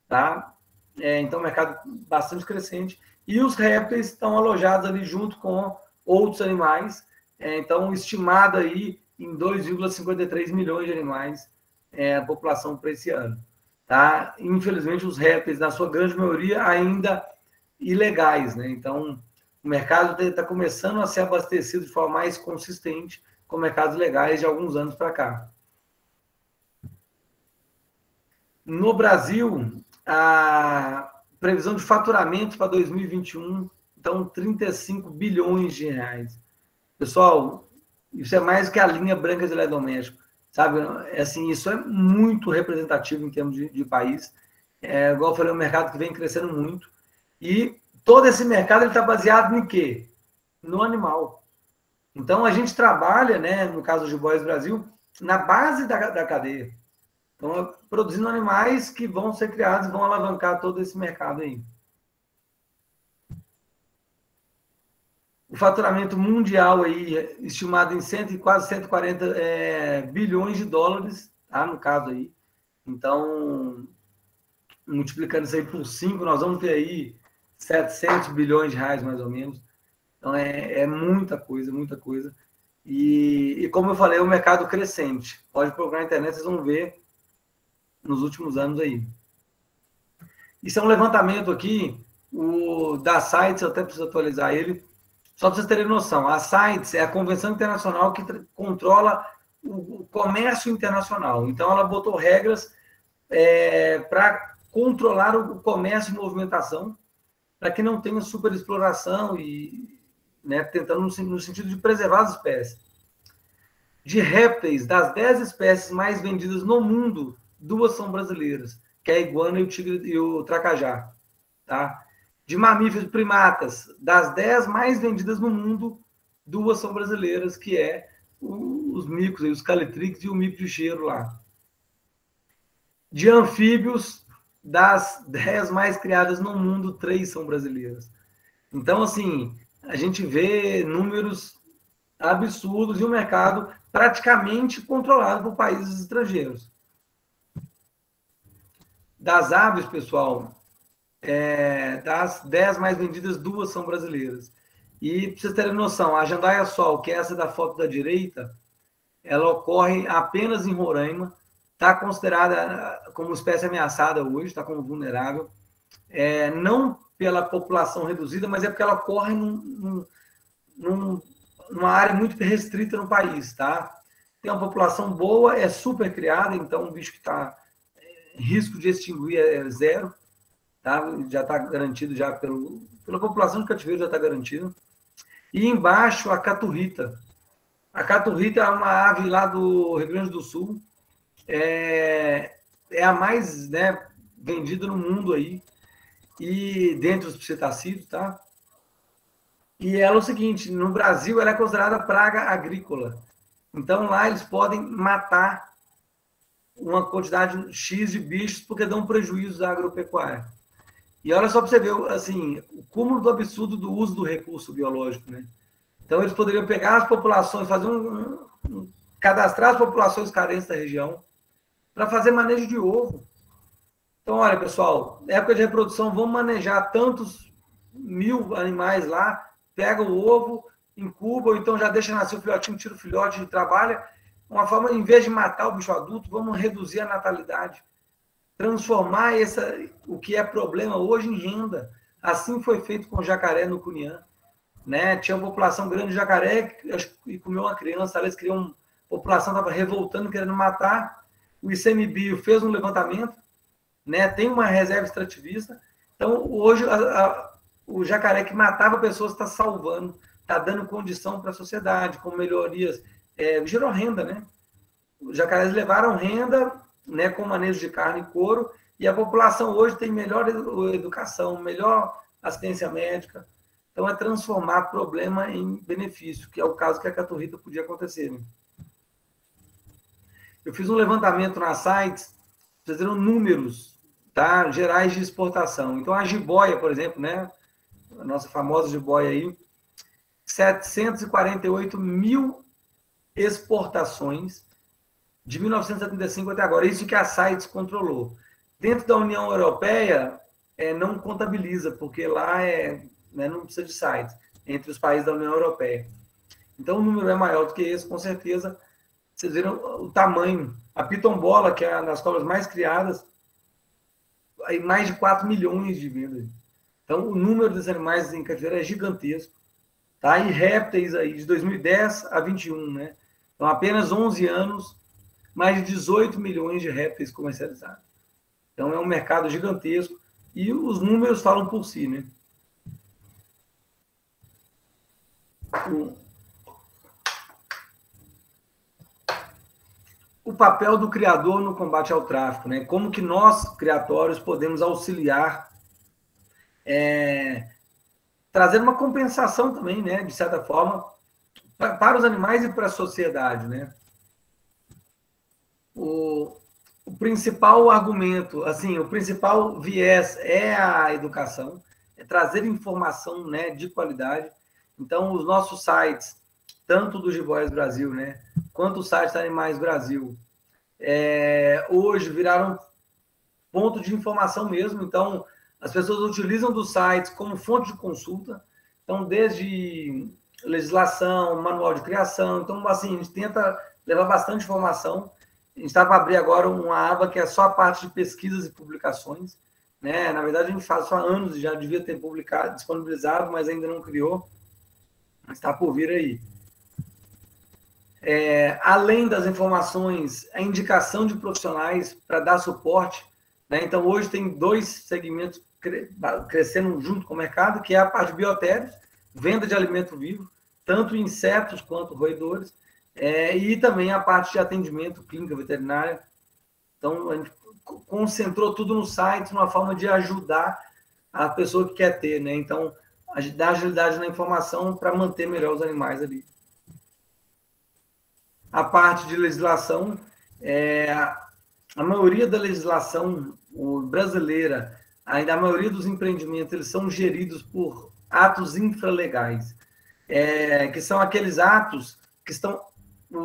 tá? Então, mercado bastante crescente. E os répteis estão alojados ali junto com outros animais. Então, estimado aí em 2,53 milhões de animais a população para esse ano. Tá? Infelizmente, os répteis, na sua grande maioria, ainda ilegais, né? Então, o mercado está começando a ser abastecido de forma mais consistente com mercados legais de alguns anos para cá. No Brasil, a previsão de faturamento para 2021, então, 35 bilhões de reais. Pessoal, isso é mais que a linha branca de eletrodoméstico, sabe? Assim, isso é muito representativo em termos de país. Igual eu falei, é um mercado que vem crescendo muito. E todo esse mercado está baseado em quê? No animal. Então, a gente trabalha, né, no caso do Jiboias Brasil, na base da cadeia. Então, produzindo animais que vão ser criados e vão alavancar todo esse mercado aí. O faturamento mundial aí, estimado em quase 140 bilhões de dólares, tá, no caso aí. Então, multiplicando isso aí por 5, nós vamos ter aí 700 bilhões de reais, mais ou menos. Então, é muita coisa, muita coisa. E como eu falei, é um mercado crescente. Pode procurar na internet, vocês vão ver nos últimos anos aí. Isso é um levantamento aqui, da CITES, eu até preciso atualizar ele, só para vocês terem noção. A CITES é a Convenção Internacional que controla o comércio internacional. Então, ela botou regras para controlar o comércio e movimentação, para que não tenha superexploração e, né, tentando no sentido de preservar as espécies. De répteis, das 10 espécies mais vendidas no mundo, 2 são brasileiras, que é a iguana e o tigre e o tracajá, tá? De mamíferos primatas, das 10 mais vendidas no mundo, 2 são brasileiras, que é os micos, os calitrix e o mico de cheiro lá. De anfíbios, das 10 mais criadas no mundo, 3 são brasileiras. Então, assim, a gente vê números absurdos e um mercado praticamente controlado por países estrangeiros. Das aves, pessoal, das 10 mais vendidas, 2 são brasileiras. E, para vocês terem noção, a jandaia sol, que é essa da foto da direita, ela ocorre apenas em Roraima, está considerada como espécie ameaçada hoje, está como vulnerável, não pela população reduzida, mas é porque ela ocorre numa área muito restrita no país, tá? Tem uma população boa, é super criada, então o bicho que está em risco de extinguir é zero, tá? Já está garantido já pela população de cativeiro, já está garantido. E embaixo a caturrita. A caturrita é uma ave lá do Rio Grande do Sul, é a mais, né, vendida no mundo aí, e dentre os psitacídeos, tá? E ela é o seguinte, no Brasil ela é considerada praga agrícola. Então lá eles podem matar uma quantidade X de bichos porque dão prejuízo à agropecuária. E olha só para você ver, assim, o cúmulo do absurdo do uso do recurso biológico, né? Então eles poderiam pegar as populações, fazer cadastrar as populações carentes da região para fazer manejo de ovo. Então, olha, pessoal, época de reprodução, vamos manejar tantos 1000 animais lá, pega o ovo, incuba, ou então já deixa nascer o filhotinho, tira o filhote e trabalha. Uma forma, em vez de matar o bicho adulto, vamos reduzir a natalidade. Transformar o que é problema hoje em renda. Assim foi feito com o jacaré no Cunhã. Né? Tinha uma população grande de jacaré e comeu uma criança, eles criam, a população estava revoltando, querendo matar. O ICMBio fez um levantamento, né? Tem uma reserva extrativista. Então, hoje, o jacaré que matava pessoas está salvando, está dando condição para a sociedade, com melhorias. Gerou renda, né? Os jacarés levaram renda, né, com manejo de carne e couro, e a população hoje tem melhor educação, melhor assistência médica. Então, é transformar problema em benefício, que é o caso que a caturrita podia acontecer. Né? Eu fiz um levantamento nas sites, fazendo números, tá, gerais de exportação. Então, a jiboia, por exemplo, né, a nossa famosa jiboia aí, 748 mil exportações, de 1975 até agora. Isso que a CITES controlou. Dentro da União Europeia, não contabiliza, porque lá não precisa de CITES, entre os países da União Europeia. Então, o número é maior do que esse, com certeza. Vocês viram o tamanho. A pitombola, que é uma das cobras mais criadas, aí mais de 4 milhões de vendas. Então, o número dos animais em cativeiro é gigantesco. Tá? E répteis aí, de 2010 a 21, né? Então, apenas 11 anos, mais de 18 milhões de répteis comercializados. Então, é um mercado gigantesco. E os números falam por si, né? O papel do criador no combate ao tráfico, né? Como que nós, criatórios, podemos auxiliar, trazer uma compensação também, né? De certa forma, para os animais e para a sociedade, né? O principal argumento, assim, o principal viés é a educação, é trazer informação, né, de qualidade. Então, os nossos sites, tanto do Jiboias Brasil, né, quanto o site da Animais Brasil, hoje viraram ponto de informação mesmo. Então, as pessoas utilizam dos sites como fonte de consulta. Então, desde legislação, manual de criação. Então, assim, a gente tenta levar bastante informação. A gente está para abrir agora uma aba que é só a parte de pesquisas e publicações, né? Na verdade, a gente faz só há anos, já devia ter publicado, disponibilizado, mas ainda não criou. Está por vir aí. Além das informações, a indicação de profissionais para dar suporte, né? Então, hoje tem 2 segmentos crescendo junto com o mercado, que é a parte de biotérios, venda de alimento vivo, tanto insetos quanto roedores, e também a parte de atendimento clínica veterinária. Então, a gente concentrou tudo no site, uma forma de ajudar a pessoa que quer ter, né? Então, dar agilidade na informação para manter melhor os animais ali. A parte de legislação, a maioria da legislação brasileira, ainda a maioria dos empreendimentos, eles são geridos por atos infralegais, que são aqueles atos que estão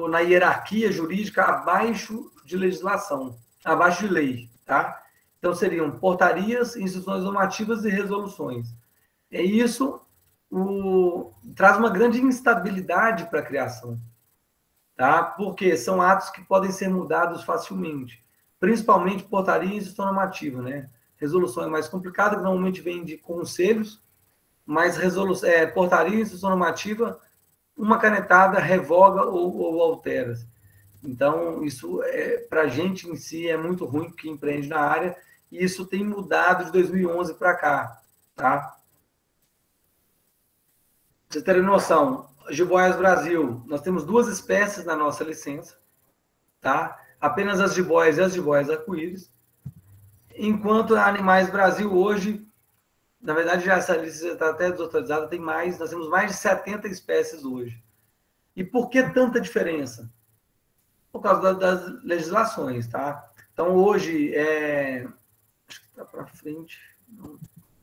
na hierarquia jurídica abaixo de legislação, abaixo de lei, tá? Então, seriam portarias, instruções normativas e resoluções. Isso traz uma grande instabilidade para a criação, tá? Porque são atos que podem ser mudados facilmente, principalmente portaria e instrução normativa, né? Resolução é mais complicada, que normalmente vem de conselhos, mas portaria e instrução normativa, uma canetada revoga ou altera. Então, isso, para a gente em si, é muito ruim, que empreende na área, e isso tem mudado de 2011 para cá, tá? Pra vocês terem noção, Jiboias Brasil, nós temos 2 espécies na nossa licença, tá? Apenas as jiboias e as jiboias arco-íris, enquanto a Animais Brasil hoje, na verdade, já essa licença está até desatualizada, nós temos mais de 70 espécies hoje. E por que tanta diferença? Por causa das legislações, tá? Então, hoje, acho que está para frente,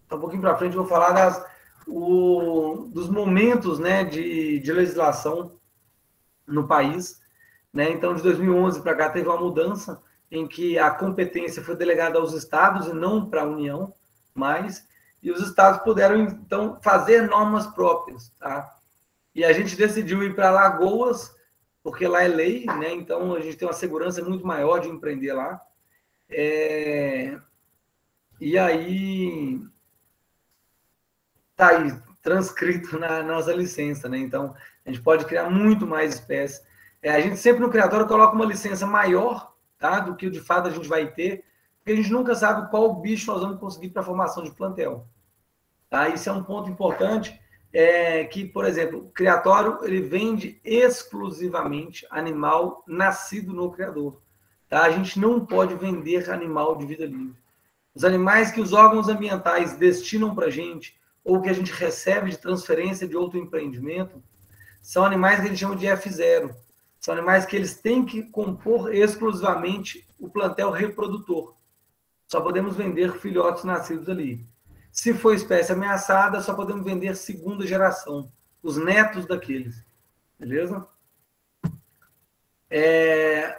está um pouquinho para frente, eu vou falar dos momentos, né, de legislação no país, né? Então, de 2011 para cá, teve uma mudança em que a competência foi delegada aos estados e não para a União, e os estados puderam, então, fazer normas próprias, tá? E a gente decidiu ir para Alagoas, porque lá é lei, né? Então, a gente tem uma segurança muito maior de empreender lá. E aí, está aí, transcrito na nossa licença, né? Então, a gente pode criar muito mais espécies. A gente sempre no criatório coloca uma licença maior, tá? Do que de fato a gente vai ter, porque a gente nunca sabe qual bicho nós vamos conseguir para a formação de plantel. Tá? Isso é um ponto importante, que, por exemplo, o criatório, ele vende exclusivamente animal nascido no criador. Tá? A gente não pode vender animal de vida livre. Os animais que os órgãos ambientais destinam para a gente, ou que a gente recebe de transferência de outro empreendimento, são animais que a gente chama de F0. São animais que eles têm que compor exclusivamente o plantel reprodutor. Só podemos vender filhotes nascidos ali. Se for espécie ameaçada, só podemos vender segunda geração, os netos daqueles. Beleza?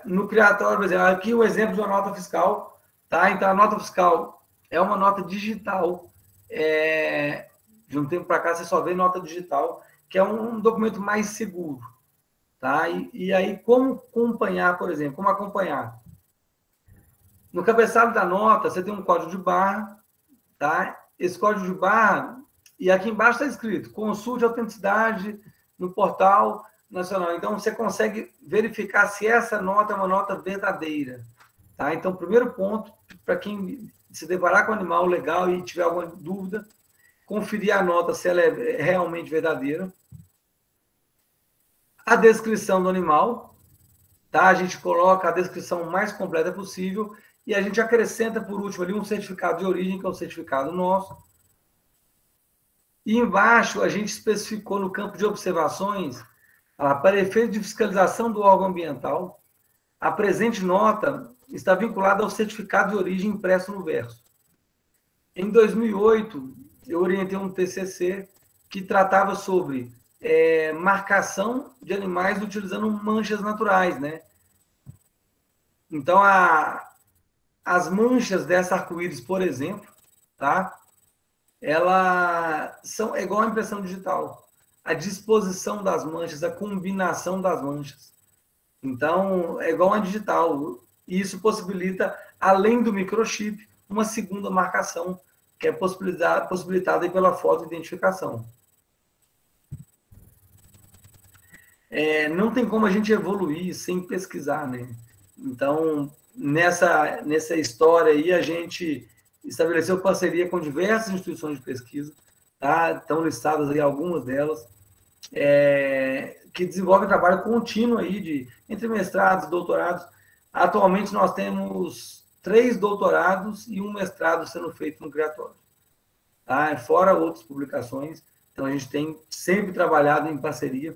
No criatório, por exemplo, aqui o exemplo de uma nota fiscal, tá? Então, a nota fiscal é uma nota digital. De um tempo para cá, você só vê nota digital, que é um documento mais seguro, tá? E aí, como acompanhar, por exemplo, como acompanhar? No cabeçalho da nota, você tem um código de barra, tá? Esse código de barra, e aqui embaixo está escrito, consulte a autenticidade no portal nacional. Então, você consegue verificar se essa nota é uma nota verdadeira, tá? Então, primeiro ponto, para quem se deparar com o animal legal e tiver alguma dúvida, conferir a nota se ela é realmente verdadeira. A descrição do animal, tá? A gente coloca a descrição mais completa possível e a gente acrescenta, por último, ali um certificado de origem, que é o certificado nosso. E embaixo, a gente especificou no campo de observações, para efeito de fiscalização do órgão ambiental, a presente nota está vinculada ao certificado de origem impresso no verso. Em 2008, eu orientei um TCC que tratava sobre marcação de animais utilizando manchas naturais, né? Então, as manchas dessa arco-íris, por exemplo, tá? Ela é igual à impressão digital. A disposição das manchas, a combinação das manchas. Então, é igual a digital. E isso possibilita, além do microchip, uma segunda marcação, que é possibilitada pela foto-identificação. Não tem como a gente evoluir sem pesquisar, né? Então, nessa história aí, a gente estabeleceu parceria com diversas instituições de pesquisa, tá? Estão listadas aí algumas delas, que desenvolvem trabalho contínuo aí entre mestrados e doutorados. Atualmente, nós temos 3 doutorados e um mestrado sendo feito no criatório, tá? Fora outras publicações. Então, a gente tem sempre trabalhado em parceria.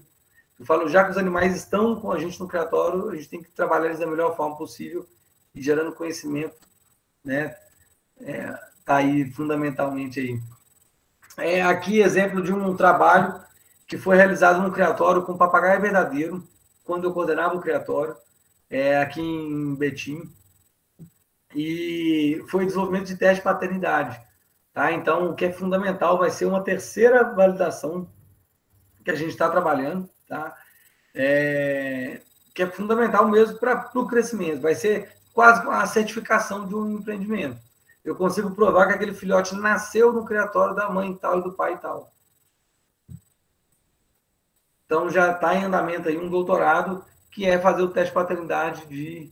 Eu falo, já que os animais estão com a gente no criatório, a gente tem que trabalhar eles da melhor forma possível e gerando conhecimento, né? Tá aí fundamentalmente aí. Aqui exemplo de um trabalho que foi realizado no criatório com papagaio verdadeiro, quando eu coordenava o criatório, aqui em Betim, e foi desenvolvimento de teste de paternidade, tá? Então, o que é fundamental vai ser uma terceira validação que a gente está trabalhando, tá? Que é fundamental mesmo para o crescimento, vai ser quase a certificação de um empreendimento. Eu consigo provar que aquele filhote nasceu no criatório da mãe tal e do pai tal. Então, já está em andamento aí um doutorado, que é fazer o teste de paternidade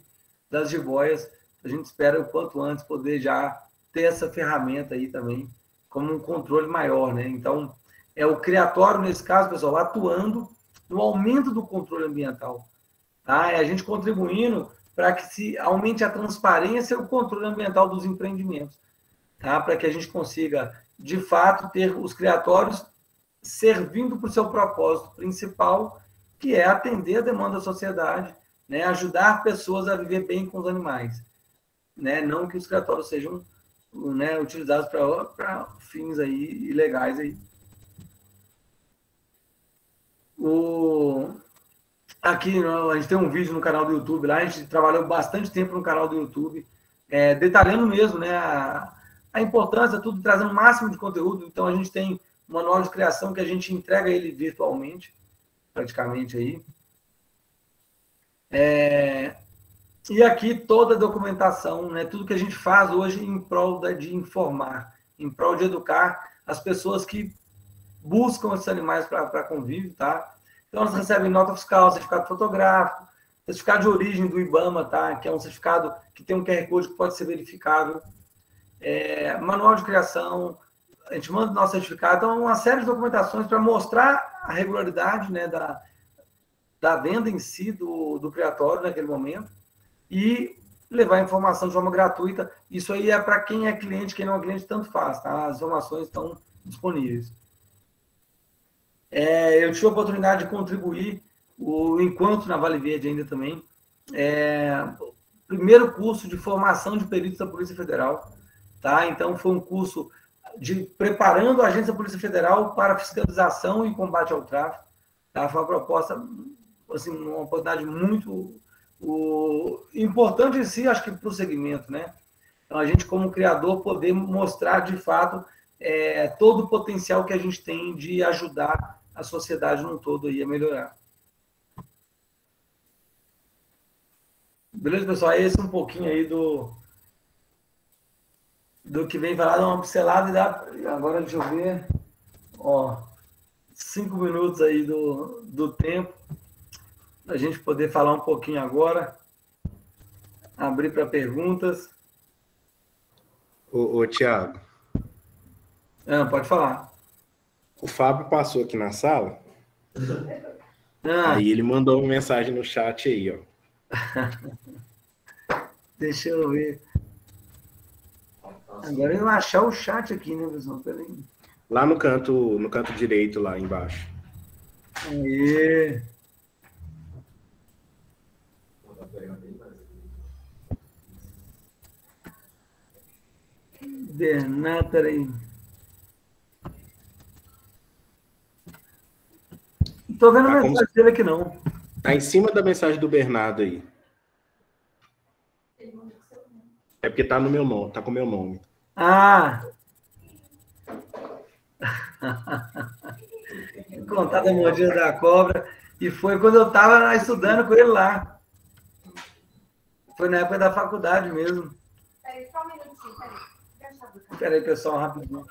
das jiboias. A gente espera, o quanto antes, poder já ter essa ferramenta aí também, como um controle maior, né? Então, é o criatório, nesse caso, pessoal, atuando no aumento do controle ambiental. Tá? É a gente contribuindo para que se aumente a transparência e o controle ambiental dos empreendimentos, tá? Para que a gente consiga, de fato, ter os criatórios servindo para o seu propósito principal, que é atender a demanda da sociedade, né? Ajudar pessoas a viver bem com os animais, né? Não que os criatórios sejam, né, utilizados para fins aí ilegais aí. Aqui a gente tem um vídeo no canal do YouTube, lá a gente trabalhou bastante tempo no canal do YouTube, detalhando mesmo, né, a importância, tudo trazendo o máximo de conteúdo. Então a gente tem um manual de criação que a gente entrega ele virtualmente, praticamente aí. E aqui toda a documentação, né, tudo que a gente faz hoje em prol de informar, em prol de educar as pessoas que buscam esses animais para convívio, tá? Então, elas recebem nota fiscal, certificado fotográfico, certificado de origem do IBAMA, tá? Que é um certificado que tem um QR Code que pode ser verificável, manual de criação, a gente manda o nosso certificado, então, uma série de documentações para mostrar a regularidade, né, da venda em si do criatório naquele momento e levar a informação de forma gratuita. Isso aí é para quem é cliente, quem não é cliente, tanto faz, tá? As informações estão disponíveis. Eu tive a oportunidade de contribuir o encontro na Vale Verde ainda também. Primeiro curso de formação de peritos da Polícia Federal, tá? Então, foi um curso preparando a agência da Polícia Federal para fiscalização e combate ao tráfico, tá? Foi uma proposta, assim, uma oportunidade muito, O importante em si, acho que para o segmento, né? Então, a gente, como criador, poder mostrar, de fato, todo o potencial que a gente tem de ajudar a sociedade num todo aí a melhorar. Beleza, pessoal? Esse é um pouquinho aí do que vem falar, dar uma pincelada e dá... Agora, deixa eu ver... Ó, 5 minutos aí do tempo, a gente poder falar um pouquinho agora, abrir para perguntas. Ô, Thiago, Pode falar. o Fábio passou aqui na sala, aí ele mandou uma mensagem no chat aí, ó. Deixa eu ver. Agora eu vou achar o chat aqui, né, pessoal? Peraí. Lá no canto direito, lá embaixo. Aê. Bernardo, peraí. Não tô vendo a mensagem dele aqui, não. Tá em cima da mensagem do Bernardo aí. É porque tá no meu nome, tá com o meu nome. Ah! Contar da mordida da cobra. E foi quando eu estava estudando com ele lá. Foi na época da faculdade mesmo. Peraí, só um minutinho, peraí. Peraí, pessoal, rapidinho.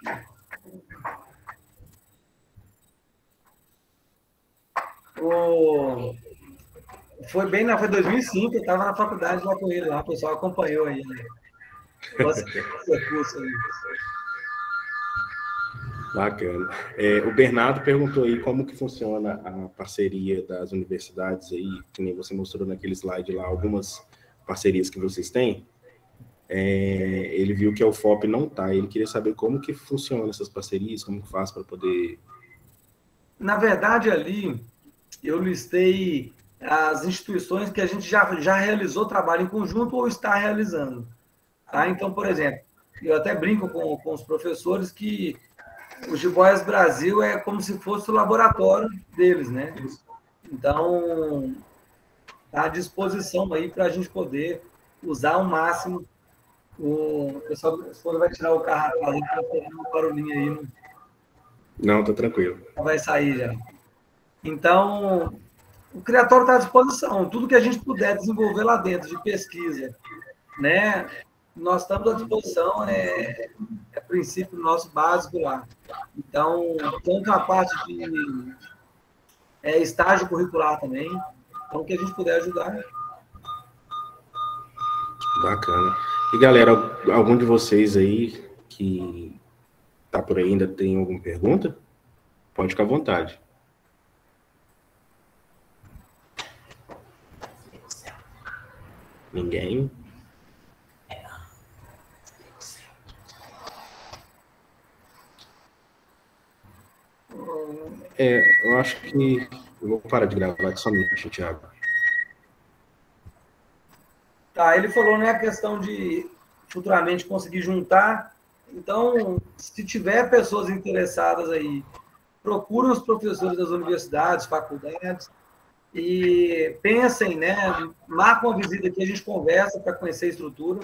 Foi 2005, eu estava na faculdade lá com ele lá, o pessoal acompanhou aí. Né? Nossa, que curso aí. Bacana. O Bernardo perguntou aí como que funciona a parceria das universidades aí, que nem você mostrou naquele slide lá, algumas parcerias que vocês têm. Ele viu que a UFOP não tá, ele queria saber como que funciona essas parcerias, como que faz para poder... Na verdade, ali, eu listei as instituições que a gente já realizou trabalho em conjunto ou está realizando. Tá? Então, por exemplo, eu até brinco com os professores que o Jiboias Brasil é como se fosse o laboratório deles, né? Então, está à disposição aí para a gente poder usar ao máximo. O pessoal quando vai tirar o carro atrás, para pegar uma barulhinha aí. Não, tá tranquilo. Vai sair já. Então, o Criatório está à disposição. Tudo que a gente puder desenvolver lá dentro de pesquisa, né? Nós estamos à disposição, é princípio nosso básico lá. Então, tanto a parte de estágio curricular também, então, o que a gente puder ajudar. Bacana. E, galera, algum de vocês aí que tá por aí ainda tem alguma pergunta? Pode ficar à vontade. Ninguém? Eu acho que... Eu vou parar de gravar aqui só um minuto, Thiago. Tá, ele falou, né, a questão de futuramente conseguir juntar. Então, se tiver pessoas interessadas aí, procurem os professores das universidades, faculdades, e pensem, né, marcam uma visita aqui, a gente conversa para conhecer a estrutura,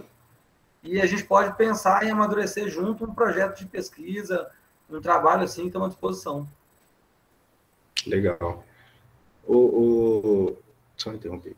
e a gente pode pensar em amadurecer junto um projeto de pesquisa, um trabalho assim, estamos à disposição. Legal. Só interromper.